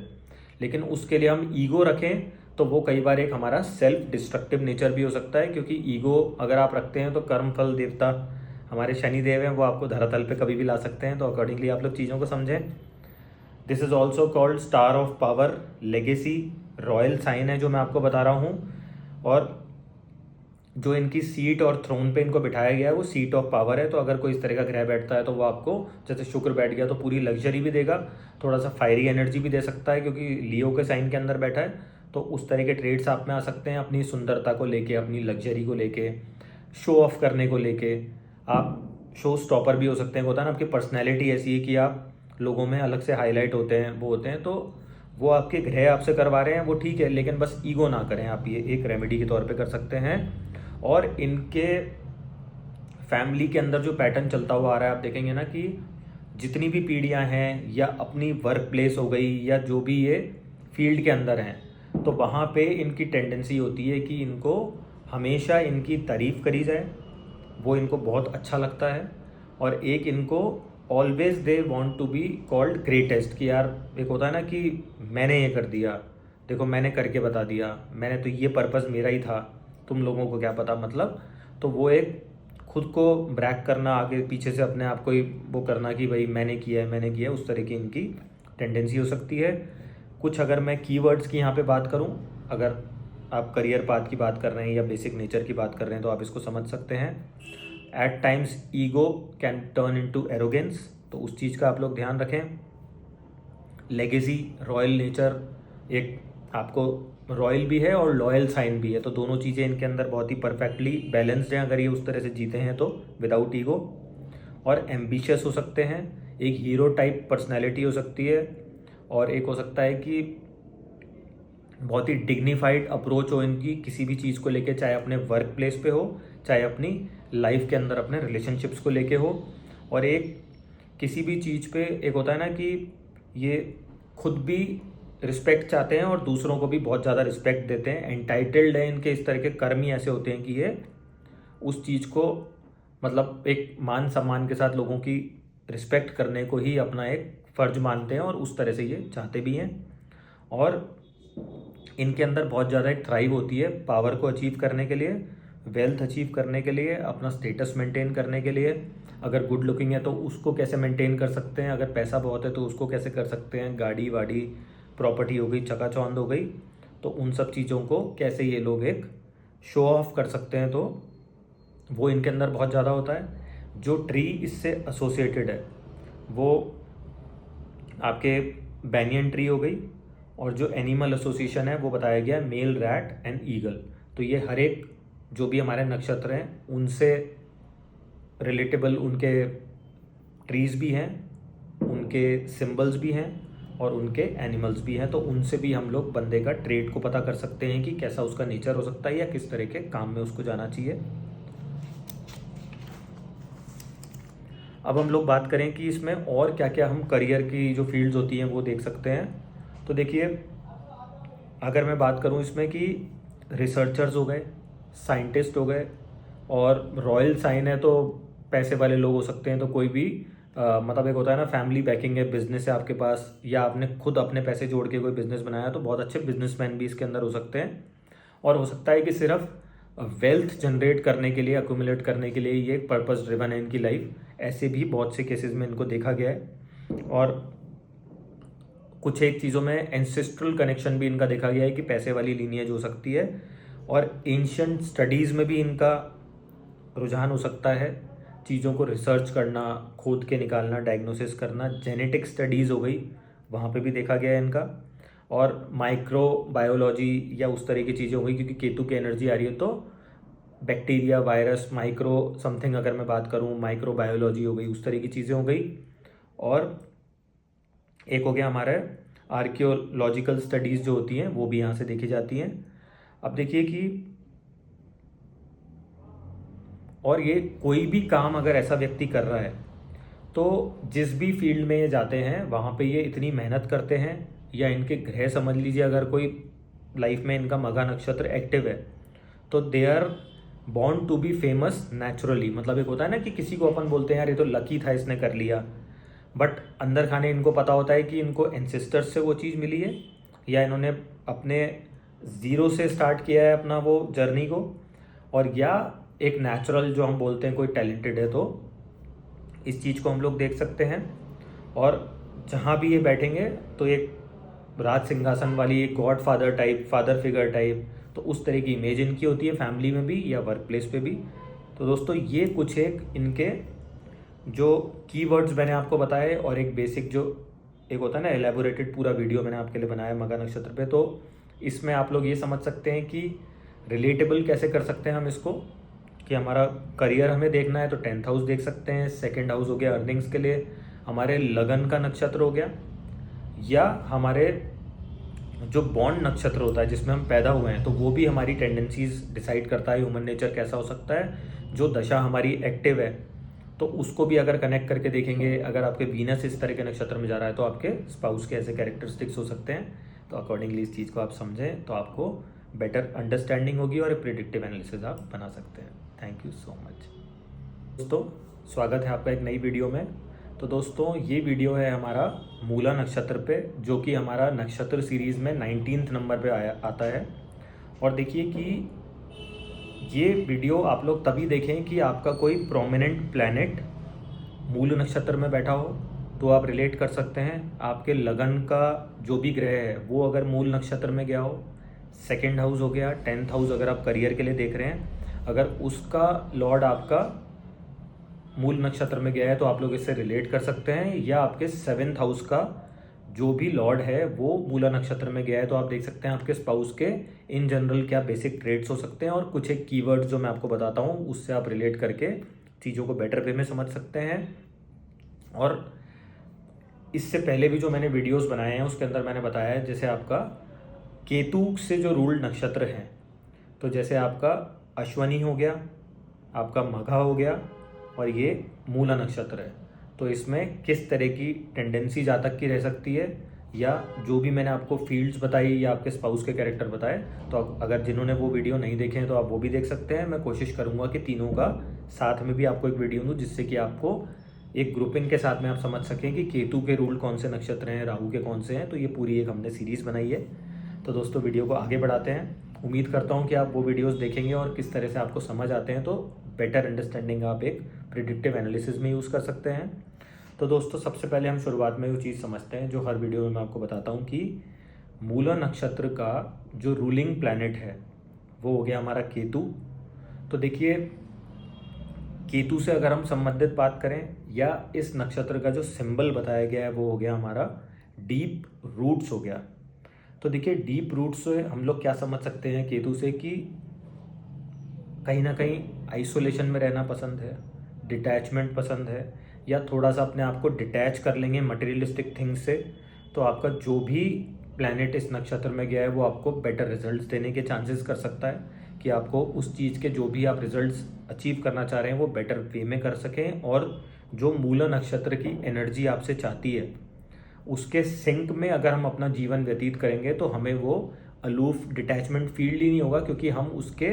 लेकिन उसके लिए हम ईगो रखें तो वो कई बार एक हमारा सेल्फ डिस्ट्रक्टिव नेचर भी हो सकता है। क्योंकि ईगो अगर आप रखते हैं तो कर्म फल देवता हमारे शनि देव हैं, वो आपको धरातल पे कभी भी ला सकते हैं। तो अकॉर्डिंगली आप लोग चीज़ों को समझें। This is also called star of power, legacy, royal sign है जो मैं आपको बता रहा हूँ। और जो इनकी सीट और थ्रोन पे इनको बिठाया गया है वो सीट ऑफ पावर है। तो अगर कोई इस तरह का ग्रह बैठता है तो वो आपको, जैसे शुक्र बैठ गया तो पूरी लग्जरी भी देगा, थोड़ा सा फायरी एनर्जी भी दे सकता है क्योंकि लियो के साइन के अंदर बैठा है। तो उस तरह के ट्रेड्स आप में आ सकते हैं, अपनी सुंदरता को लेके, अपनी लग्जरी को लेके, शो ऑफ करने को लेके। आप शो स्टॉपर भी हो सकते हैं। होता है ना, आपकी पर्सनैलिटी ऐसी है कि आप लोगों में अलग से हाईलाइट होते हैं, वो होते हैं। तो वो आपके ग्रह आपसे करवा रहे हैं, वो ठीक है, लेकिन बस ईगो ना करें। आप ये एक रेमेडी के तौर पे कर सकते हैं। और इनके फैमिली के अंदर जो पैटर्न चलता हुआ आ रहा है, आप देखेंगे ना कि जितनी भी पीढ़ियां हैं या अपनी वर्क प्लेस हो गई या जो भी ये फील्ड के अंदर हैं, तो वहाँ पे इनकी टेंडेंसी होती है कि इनको हमेशा इनकी तारीफ़ करी जाए, वो इनको बहुत अच्छा लगता है। और एक इनको always they want to be called greatest, कि यार एक होता है ना कि मैंने ये कर दिया, देखो मैंने करके बता दिया, मैंने तो ये पर्पस मेरा ही था, तुम लोगों को क्या पता, मतलब। तो वो एक खुद को ब्रैक करना, आगे पीछे से अपने आप को ही वो करना कि भाई मैंने किया है, मैंने किया है, उस तरह की इनकी टेंडेंसी हो सकती है। कुछ अगर मैं कीवर्ड्स की यहाँ पे बात करूँ, अगर आप करियर पाथ की बात कर रहे हैं या बेसिक नेचर की बात कर रहे हैं तो आप इसको समझ सकते हैं। At times ego can turn into arrogance, तो उस चीज़ का आप लोग ध्यान रखें। लेगेसी, रॉयल नेचर, एक आपको रॉयल भी है और लॉयल साइन भी है, तो दोनों चीज़ें इनके अंदर बहुत ही परफेक्टली बैलेंस्ड हैं अगर ये उस तरह से जीते हैं तो, विदाउट ईगो। और एम्बिशियस हो सकते हैं, एक हीरो टाइप पर्सनैलिटी हो सकती है। और एक हो सकता है कि बहुत ही डिग्निफाइड अप्रोच हो इनकी किसी भी चीज़ को लेके, चाहे अपने वर्क प्लेस पे हो, चाहे अपनी लाइफ के अंदर अपने रिलेशनशिप्स को लेके हो। और एक किसी भी चीज़ पे एक होता है ना कि ये खुद भी रिस्पेक्ट चाहते हैं और दूसरों को भी बहुत ज़्यादा रिस्पेक्ट देते हैं, एंटाइटल्ड है। इनके इस तरह के कर्म ही ऐसे होते हैं कि ये उस चीज़ को, मतलब एक मान सम्मान के साथ लोगों की रिस्पेक्ट करने को ही अपना एक फ़र्ज मानते हैं और उस तरह से ये चाहते भी हैं। और इनके अंदर बहुत ज़्यादा एक थ्राइव होती है पावर को अचीव करने के लिए, वेल्थ अचीव करने के लिए, अपना स्टेटस मेंटेन करने के लिए। अगर गुड लुकिंग है तो उसको कैसे मेंटेन कर सकते हैं, अगर पैसा बहुत है तो उसको कैसे कर सकते हैं, गाड़ी वाड़ी प्रॉपर्टी हो गई, चकाचौंध हो गई, तो उन सब चीज़ों को कैसे ये लोग एक शो ऑफ कर सकते हैं, तो वो इनके अंदर बहुत ज़्यादा होता है। जो ट्री इससे एसोसिएटेड है वो आपके बैनियन ट्री हो गई, और जो एनिमल एसोसिएशन है वो बताया गया है मेल रैट एंड ईगल। तो ये हर एक जो भी हमारे नक्षत्र हैं उनसे रिलेटेबल उनके ट्रीज भी हैं, उनके सिंबल्स भी हैं और उनके एनिमल्स भी हैं। तो उनसे भी हम लोग बंदे का ट्रेड को पता कर सकते हैं कि कैसा उसका नेचर हो सकता है या किस तरह के काम में उसको जाना चाहिए। अब हम लोग बात करें कि इसमें और क्या क्या हम करियर की जो फील्ड्स होती हैं वो देख सकते हैं। तो देखिए, अगर मैं बात करूं इसमें कि रिसर्चर्स हो गए, साइंटिस्ट हो गए, और रॉयल साइन है तो पैसे वाले लोग हो सकते हैं, तो कोई भी मतलब एक होता है ना फैमिली बैकिंग है, बिजनेस है आपके पास, या आपने खुद अपने पैसे जोड़ के कोई बिजनेस बनाया, तो बहुत अच्छे बिजनेसमैन भी इसके अंदर हो सकते हैं। और हो सकता है कि सिर्फ वेल्थ जनरेट करने के लिए, अक्यूमुलेट करने के लिए ये पर्पस ड्रिवन है इनकी लाइफ। ऐसे भी बहुत से केसेस में इनको देखा गया है। और कुछ एक चीज़ों में एंसेस्ट्रल कनेक्शन भी इनका देखा गया है कि पैसे वाली लीनियज हो सकती है। और एंशियंट स्टडीज़ में भी इनका रुझान हो सकता है, चीज़ों को रिसर्च करना, खोद के निकालना, डायग्नोसिस करना। जेनेटिक स्टडीज़ हो गई, वहाँ पे भी देखा गया है इनका। और माइक्रो बायोलॉजी या उस तरह की चीज़ें हो गई, क्योंकि केतु की एनर्जी आ रही है, तो बैक्टीरिया, वायरस, माइक्रो समथिंग अगर मैं बात करूँ, माइक्रो बायोलॉजी हो गई, उस तरह की चीज़ें हो गई। और एक हो गया हमारा आर्कियोलॉजिकल स्टडीज़ जो होती हैं, वो भी यहाँ से देखी जाती हैं। अब देखिए कि और ये कोई भी काम अगर ऐसा व्यक्ति कर रहा है, तो जिस भी फील्ड में ये जाते हैं वहाँ पे ये इतनी मेहनत करते हैं, या इनके ग्रह समझ लीजिए, अगर कोई लाइफ में इनका मघा नक्षत्र एक्टिव है, तो they are born to be famous naturally. मतलब एक होता है ना कि किसी को अपन बोलते हैं यार ये तो लकी था, इसने कर लिया, बट अंदर खाने इनको पता होता है कि इनको एंसेस्टर्स से वो चीज़ मिली है, या इन्होंने अपने ज़ीरो से स्टार्ट किया है अपना वो जर्नी को, और या एक नेचुरल जो हम बोलते हैं कोई टैलेंटेड है, तो इस चीज़ को हम लोग देख सकते हैं। और जहाँ भी ये बैठेंगे तो एक राज सिंहासन वाली, एक God father type, father figure type, तो उस तरह की इमेज इनकी होती है फैमिली में भी या वर्क प्लेस पे भी। तो दोस्तों ये कुछ एक इनके जो कीवर्ड्स मैंने आपको बताए, और एक बेसिक जो एक होता है ना एलेबोरेटेड पूरा वीडियो मैंने आपके लिए बनाया मघा नक्षत्र पे, तो इसमें आप लोग ये समझ सकते हैं कि रिलेटेबल कैसे कर सकते हैं हम इसको, कि हमारा करियर हमें देखना है तो 10th हाउस देख सकते हैं, सेकंड हाउस हो गया अर्निंग्स के लिए, हमारे लगन का नक्षत्र हो गया, या हमारे जो बॉन्ड नक्षत्र होता है जिसमें हम पैदा हुए हैं, तो वो भी हमारी टेंडेंसीज डिसाइड करता है ह्यूमन नेचर कैसा हो सकता है। जो दशा हमारी एक्टिव है तो उसको भी अगर कनेक्ट करके देखेंगे, अगर आपके वीनस इस तरह के नक्षत्र में जा रहा है तो आपके स्पाउस के ऐसे कैरेक्टरिस्टिक्स हो सकते हैं। तो अकॉर्डिंगली इस चीज़ को आप समझें तो आपको बेटर अंडरस्टैंडिंग होगी और प्रिडिक्टिव एनालिसिस आप बना सकते हैं। थैंक यू सो मच दोस्तों, स्वागत है आपका एक नई वीडियो में। तो दोस्तों ये वीडियो है हमारा मूला नक्षत्र पे, जो कि हमारा नक्षत्र सीरीज़ में 19th नंबर पे आता है। और देखिए कि ये वीडियो आप लोग तभी देखें कि आपका कोई प्रोमिनेंट प्लैनेट मूल नक्षत्र में बैठा हो, तो आप रिलेट कर सकते हैं। आपके लगन का जो भी ग्रह है वो अगर मूल नक्षत्र में गया हो, सेकंड हाउस हो गया, 10th हाउस अगर आप करियर के लिए देख रहे हैं, अगर उसका लॉर्ड आपका मूल नक्षत्र में गया है तो आप लोग इससे रिलेट कर सकते हैं। या आपके 7th हाउस का जो भी लॉर्ड है वो मूला नक्षत्र में गया है, तो आप देख सकते हैं आपके स्पाउस के इन जनरल क्या बेसिक ट्रेड्स हो सकते हैं। और कुछ एक कीवर्ड्स जो मैं आपको बताता हूँ उससे आप रिलेट करके चीज़ों को बेटर वे में समझ सकते हैं। और इससे पहले भी जो मैंने वीडियोस बनाए हैं उसके अंदर मैंने बताया है, जैसे आपका केतु से जो रूल्ड नक्षत्र हैं, तो जैसे आपका अश्वनी हो गया, आपका मघा हो गया, और ये मूला नक्षत्र है, तो इसमें किस तरह की टेंडेंसी जातक की रह सकती है, या जो भी मैंने आपको फील्ड्स बताई या आपके स्पाउस के कैरेक्टर बताए, तो अगर जिन्होंने वो वीडियो नहीं देखे हैं तो आप वो भी देख सकते हैं। मैं कोशिश करूंगा कि तीनों का साथ में भी आपको एक वीडियो दूँ, जिससे कि आपको एक ग्रुपिंग के साथ में आप समझ सकें कि केतु के रूल कौन से नक्षत्र हैं, राहु के कौन से हैं। तो ये पूरी एक हमने सीरीज़ बनाई है। तो दोस्तों वीडियो को आगे बढ़ाते हैं। उम्मीद करता हूँ कि आप वो वीडियोज़ देखेंगे और किस तरह से आपको समझ आते हैं, तो बेटर अंडरस्टैंडिंग आप एक प्रिडिक्टिव एनालिसिस में यूज़ कर सकते हैं। तो दोस्तों सबसे पहले हम शुरुआत में वो चीज़ समझते हैं जो हर वीडियो में मैं आपको बताता हूँ, कि मूला नक्षत्र का जो रूलिंग प्लैनेट है वो हो गया हमारा केतु। तो देखिए केतु से अगर हम संबंधित बात करें, या इस नक्षत्र का जो सिंबल बताया गया है वो हो गया हमारा डीप रूट्स हो गया। तो देखिए डीप रूट्स से हम लोग क्या समझ सकते हैं केतु से, कि कहीं ना कहीं आइसोलेशन में रहना पसंद है, डिटैचमेंट पसंद है, या थोड़ा सा अपने आप को डिटैच कर लेंगे मटेरियलिस्टिक थिंग्स से, तो आपका जो भी प्लैनेट इस नक्षत्र में गया है वो आपको बेटर रिजल्ट्स देने के चांसेस कर सकता है, कि आपको उस चीज़ के जो भी आप रिजल्ट्स अचीव करना चाह रहे हैं वो बेटर वे में कर सकें। और जो मूला नक्षत्र की एनर्जी आपसे चाहती है उसके सिंक में अगर हम अपना जीवन व्यतीत करेंगे तो हमें वो अलूफ डिटैचमेंट फील ही नहीं होगा, क्योंकि हम उसके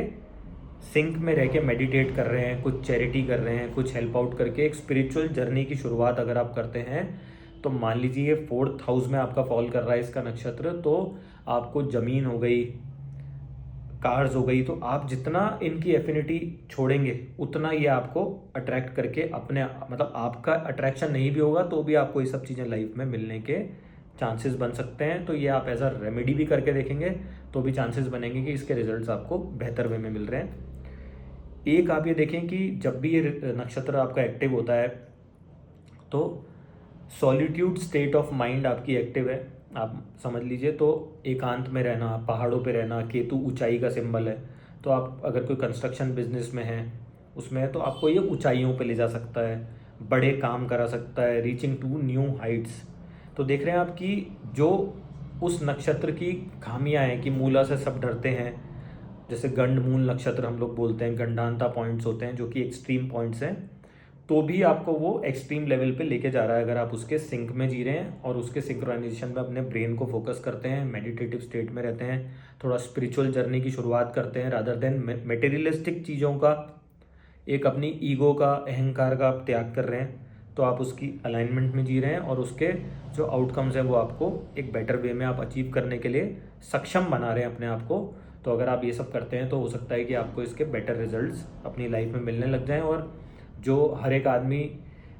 सिंक में रह के मेडिटेट कर रहे हैं, कुछ चैरिटी कर रहे हैं, कुछ हेल्प आउट करके एक स्पिरिचुअल जर्नी की शुरुआत अगर आप करते हैं, तो मान लीजिए ये 4th हाउस में आपका फॉल कर रहा है इसका नक्षत्र, तो आपको ज़मीन हो गई, कार्स हो गई, तो आप जितना इनकी एफिनिटी छोड़ेंगे उतना ये आपको अट्रैक्ट करके अपने, मतलब आपका अट्रैक्शन नहीं भी होगा तो भी आपको ये सब चीज़ें लाइफ में मिलने के चांसेस बन सकते हैं। तो ये आप एज अ रेमेडी भी करके देखेंगे तो भी चांसेस बनेंगे कि इसके रिजल्ट्स आपको बेहतर वे में मिल रहे हैं। एक आप ये देखें कि जब भी ये नक्षत्र आपका एक्टिव होता है तो सॉलिट्यूड स्टेट ऑफ माइंड आपकी एक्टिव है, आप समझ लीजिए। तो एकांत में रहना, पहाड़ों पे रहना, केतु ऊंचाई का सिंबल है, तो आप अगर कोई कंस्ट्रक्शन बिजनेस में हैं उसमें है तो आपको ये ऊंचाइयों पे ले जा सकता है, बड़े काम करा सकता है, रीचिंग टू न्यू हाइट्स। तो देख रहे हैं आप कि जो उस नक्षत्र की खामियां हैं कि मूला से सब डरते हैं, जैसे गंड मूल नक्षत्र हम लोग बोलते हैं, गंडांता पॉइंट्स होते हैं जो कि एक्सट्रीम पॉइंट्स हैं, तो भी आपको वो एक्सट्रीम लेवल पे लेके जा रहा है अगर आप उसके सिंक में जी रहे हैं और उसके सिंक्रोनाइजेशन में अपने ब्रेन को फोकस करते हैं, मेडिटेटिव स्टेट में रहते हैं, थोड़ा स्पिरिचुअल जर्नी की शुरुआत करते हैं रादर देन मटेरियलिस्टिक चीज़ों का, एक अपनी ईगो का, अहंकार का आप त्याग कर रहे हैं, तो आप उसकी अलाइनमेंट में जी रहे हैं और उसके जो आउटकम्स हैं वो आपको एक बेटर वे में आप अचीव करने के लिए सक्षम बना रहे हैं अपने आप को। तो अगर आप ये सब करते हैं तो हो सकता है कि आपको इसके बेटर रिजल्ट्स अपनी लाइफ में मिलने लग जाएं। और जो हर एक आदमी,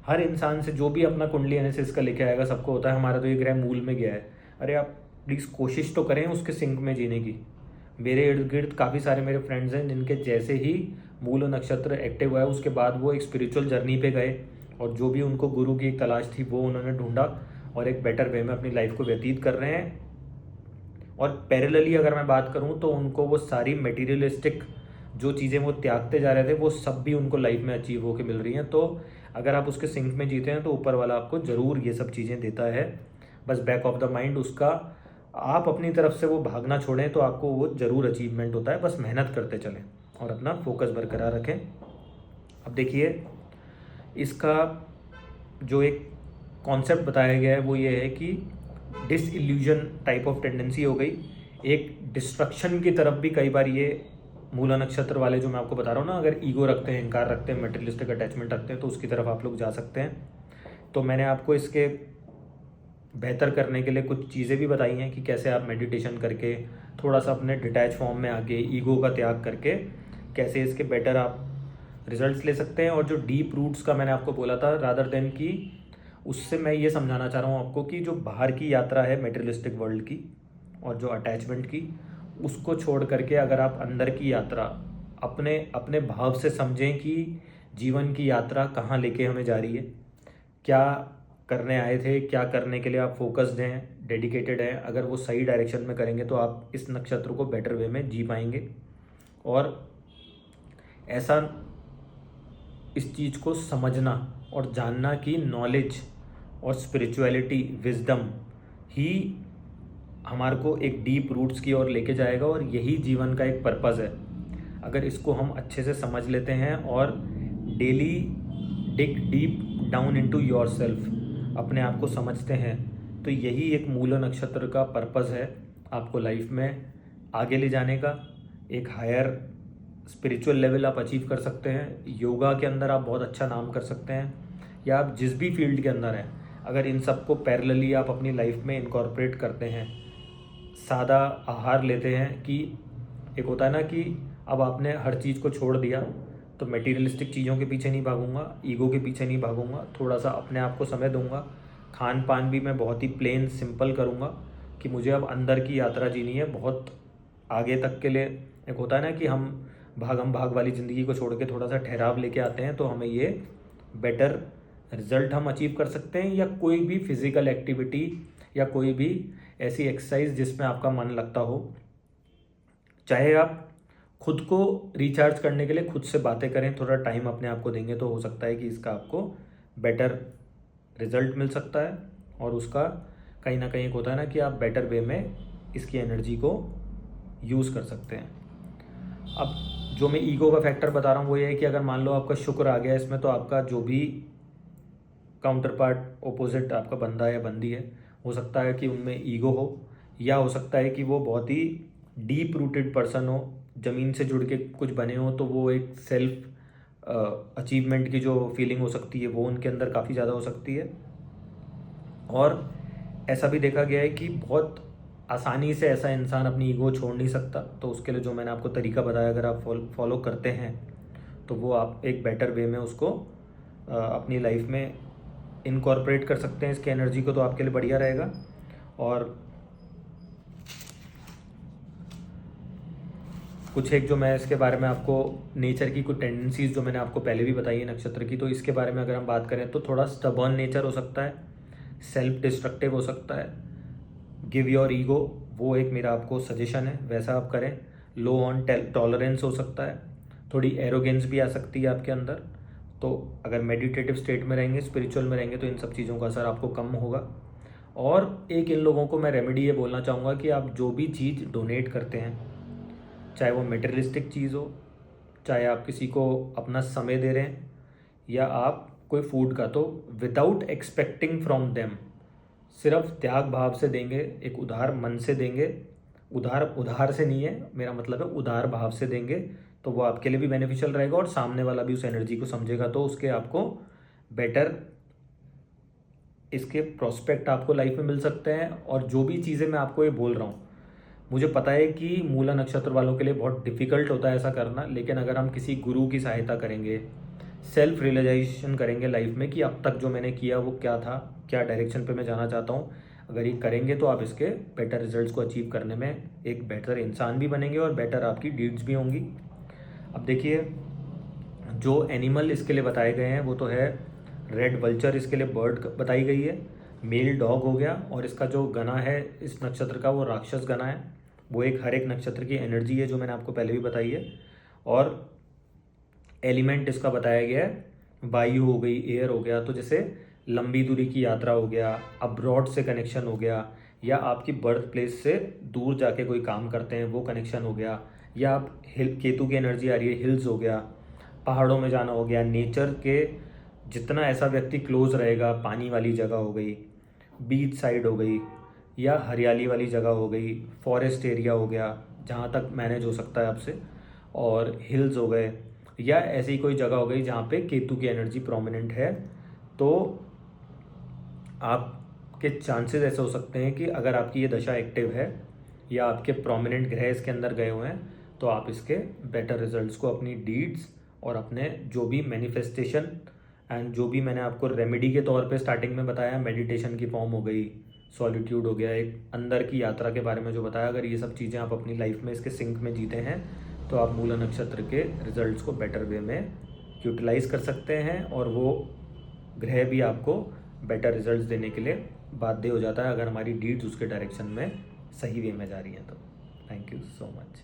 हर इंसान से जो भी अपना कुंडली एनालिसिस का लेके आएगा, सबको होता है हमारा तो ये ग्रह मूल में गया है। अरे आप प्लीज़ कोशिश तो करें उसके सिंक में जीने की। मेरे इर्द गिर्द काफ़ी सारे मेरे फ्रेंड्स हैं जिनके जैसे ही मूल नक्षत्र एक्टिव हुआ है उसके बाद वो एक स्पिरिचुअल जर्नी पे गए और जो भी उनको गुरु की एक तलाश थी वो उन्होंने ढूंढा और एक बेटर वे में अपनी लाइफ को व्यतीत कर रहे हैं। और पैरेलली अगर मैं बात करूं तो उनको वो सारी मटेरियलिस्टिक जो चीज़ें वो त्यागते जा रहे थे वो सब भी उनको लाइफ में अचीव होकर मिल रही हैं। तो अगर आप उसके सिंक में जीते हैं तो ऊपर वाला आपको ज़रूर ये सब चीज़ें देता है, बस बैक ऑफ द माइंड उसका आप अपनी तरफ से वो भागना छोड़ें तो आपको वो ज़रूर अचीवमेंट होता है। बस मेहनत करते चलें और अपना फोकस बरकरार रखें। अब देखिए इसका जो एक कॉन्सेप्ट बताया गया है वो ये है कि डिसइल्यूजन टाइप ऑफ टेंडेंसी हो गई, एक डिस्ट्रक्शन की तरफ भी कई बार ये मूला नक्षत्र वाले जो मैं आपको बता रहा हूँ ना, अगर ईगो रखते हैं, अहंकार रखते हैं, मटेरियलिस्टिक अटैचमेंट रखते हैं तो उसकी तरफ आप लोग जा सकते हैं। तो मैंने आपको इसके बेहतर करने के लिए कुछ चीज़ें भी बताई हैं कि कैसे आप मेडिटेशन करके थोड़ा सा अपने डिटैच फॉर्म में आके ईगो का त्याग करके कैसे इसके बेटर आप रिजल्ट्स ले सकते हैं। और जो डीप रूट्स का मैंने आपको बोला था रादर देन की, उससे मैं ये समझाना चाह रहा हूँ आपको कि जो बाहर की यात्रा है मेटेरियलिस्टिक वर्ल्ड की और जो अटैचमेंट की, उसको छोड़ करके अगर आप अंदर की यात्रा अपने अपने भाव से समझें कि जीवन की यात्रा कहाँ लेके हमें जा रही है, क्या करने आए थे, क्या करने के लिए आप फोकस्ड हैं, डेडिकेटेड हैं, अगर वो सही डायरेक्शन में करेंगे तो आप इस नक्षत्र को बेटर वे में जी पाएंगे। और ऐसा इस चीज़ को समझना और जानना कि नॉलेज और स्पिरिचुअलिटी, विजडम ही हमारे को एक डीप रूट्स की ओर लेके जाएगा और यही जीवन का एक पर्पज़ है। अगर इसको हम अच्छे से समझ लेते हैं और daily dig deep down into yourself, अपने आप को समझते हैं, तो यही एक मूल नक्षत्र का पर्पज़ है आपको लाइफ में आगे ले जाने का। एक हायर स्पिरिचुअल लेवल आप अचीव कर सकते हैं, योगा के अंदर आप बहुत अच्छा नाम कर सकते हैं, या आप जिस भी फील्ड के अंदर हैं, अगर इन सबको पैरेलली आप अपनी लाइफ में इनकॉर्पोरेट करते हैं, सादा आहार लेते हैं कि एक होता है ना कि अब आपने हर चीज़ को छोड़ दिया तो मटेरियलिस्टिक चीज़ों के पीछे नहीं भागूंगा, ईगो के पीछे नहीं भागूंगा, थोड़ा सा अपने आप को समय दूंगा, खान पान भी मैं बहुत ही प्लेन सिंपल करूंगा कि मुझे अब अंदर की यात्रा जीनी है बहुत आगे तक के लिए। एक होता है ना कि हम भाग वाली ज़िंदगी को छोड़ के थोड़ा सा ठहराव लेके आते हैं तो हमें ये बेटर रिजल्ट हम अचीव कर सकते हैं। या कोई भी फिज़िकल एक्टिविटी या कोई भी ऐसी एक्सरसाइज जिसमें आपका मन लगता हो, चाहे आप खुद को रिचार्ज करने के लिए खुद से बातें करें, थोड़ा टाइम अपने आप को देंगे तो हो सकता है कि इसका आपको बेटर रिजल्ट मिल सकता है। और उसका कहीं ना कहीं होता है ना कि आप बेटर वे में इसकी एनर्जी को यूज़ कर सकते हैं। अब जो मैं ईगो का फैक्टर बता रहा हूँ वो ये है कि अगर मान लो आपका शुक्र आ गया इसमें, तो आपका जो भी काउंटर पार्ट ओपोजिट आपका बंदा या बंदी है, हो सकता है कि उनमें ईगो हो, या हो सकता है कि वो बहुत ही डीप रूटेड पर्सन हो ज़मीन से जुड़ के कुछ बने हो तो वो एक सेल्फ अचीवमेंट की जो फीलिंग हो सकती है वो उनके अंदर काफ़ी ज़्यादा हो सकती है। और ऐसा भी देखा गया है कि बहुत आसानी से ऐसा इंसान अपनी ईगो छोड़ नहीं सकता, तो उसके लिए जो मैंने आपको तरीका बताया अगर आप फॉलो करते हैं तो वो आप एक बेटर वे में उसको अपनी लाइफ में इनकॉर्पोरेट कर सकते हैं इसकी एनर्जी को, तो आपके लिए बढ़िया रहेगा। और कुछ एक जो मैं इसके बारे में आपको नेचर की कुछ टेंडेंसीज जो मैंने आपको पहले भी बताई है नक्षत्र की, तो इसके बारे में अगर हम बात करें तो थोड़ा स्टबर्न नेचर हो सकता है, सेल्फ डिस्ट्रक्टिव हो सकता है, गिव योर ईगो, वो एक मेरा आपको सजेशन है, वैसा आप करें। लो ऑन टॉलरेंस हो सकता है, थोड़ी एरोगेंस भी आ सकती है आपके अंदर, तो अगर मेडिटेटिव स्टेट में रहेंगे, स्पिरिचुअल में रहेंगे तो इन सब चीज़ों का असर आपको कम होगा। और एक इन लोगों को मैं रेमेडी ये बोलना चाहूँगा कि आप जो भी चीज़ डोनेट करते हैं, चाहे वो मटेरियलिस्टिक चीज़ हो, चाहे आप किसी को अपना समय दे रहे हैं या आप कोई फूड का, तो विदाउट एक्सपेक्टिंग फ्रॉम देम, सिर्फ त्याग भाव से देंगे, एक उदार मन से देंगे, उधार से नहीं है, मेरा मतलब है उदार भाव से देंगे, तो वो आपके लिए भी बेनिफिशियल रहेगा और सामने वाला भी उस एनर्जी को समझेगा, तो उसके आपको बेटर इसके प्रोस्पेक्ट आपको लाइफ में मिल सकते हैं। और जो भी चीज़ें मैं आपको ये बोल रहा हूँ, मुझे पता है कि मूला नक्षत्र वालों के लिए बहुत डिफ़िकल्ट होता है ऐसा करना, लेकिन अगर हम किसी गुरु की सहायता करेंगे, सेल्फ रियलाइजेशन करेंगे लाइफ में कि अब तक जो मैंने किया वो क्या था, क्या डायरेक्शन पे मैं जाना चाहता हूँ, अगर ये करेंगे तो आप इसके बेटर रिजल्ट्स को अचीव करने में एक बेटर इंसान भी बनेंगे और बेटर आपकी डीड्स भी होंगी। अब देखिए, जो एनिमल इसके लिए बताए गए हैं वो तो है रेड वल्चर, इसके लिए बर्ड बताई गई है, मेल डॉग हो गया, और इसका जो गना है इस नक्षत्र का वो राक्षस गना है, वो एक हर एक नक्षत्र की एनर्जी है जो मैंने आपको पहले भी बताई है। और एलिमेंट इसका बताया गया है वायु हो गई, एयर हो गया, तो जैसे लंबी दूरी की यात्रा हो गया, अब्रॉड से कनेक्शन हो गया, या आपकी बर्थ प्लेस से दूर जाके कोई काम करते हैं वो कनेक्शन हो गया, या आप हिल केतु की एनर्जी आ रही है, हिल्स हो गया, पहाड़ों में जाना हो गया, नेचर के जितना ऐसा व्यक्ति क्लोज रहेगा, पानी वाली जगह हो गई, बीच साइड हो गई, या हरियाली वाली जगह हो गई, फॉरेस्ट एरिया हो गया जहाँ तक मैनेज हो सकता है आपसे, और हिल्स हो गए, या ऐसी कोई जगह हो गई जहाँ पे केतु की एनर्जी प्रोमिनेंट है, तो आपके चांसेस ऐसे हो सकते हैं कि अगर आपकी ये दशा एक्टिव है या आपके प्रोमिनेंट ग्रह इसके अंदर गए हुए हैं तो आप इसके बेटर रिजल्ट्स को अपनी डीड्स और अपने जो भी मैनिफेस्टेशन एंड जो भी मैंने आपको रेमेडी के तौर पे स्टार्टिंग में बताया, मेडिटेशन की फॉर्म हो गई, सॉलिट्यूड हो गया, एक अंदर की यात्रा के बारे में जो बताया, अगर ये सब चीज़ें आप अपनी लाइफ में इसके सिंक में जीते हैं तो आप मूला नक्षत्र के रिजल्ट्स को बेटर वे में यूटिलाइज कर सकते हैं, और वो ग्रह भी आपको बेटर रिजल्ट्स देने के लिए बाध्य हो जाता है अगर हमारी डीड्स उसके डायरेक्शन में सही वे में जा रही हैं तो। Thank you so much.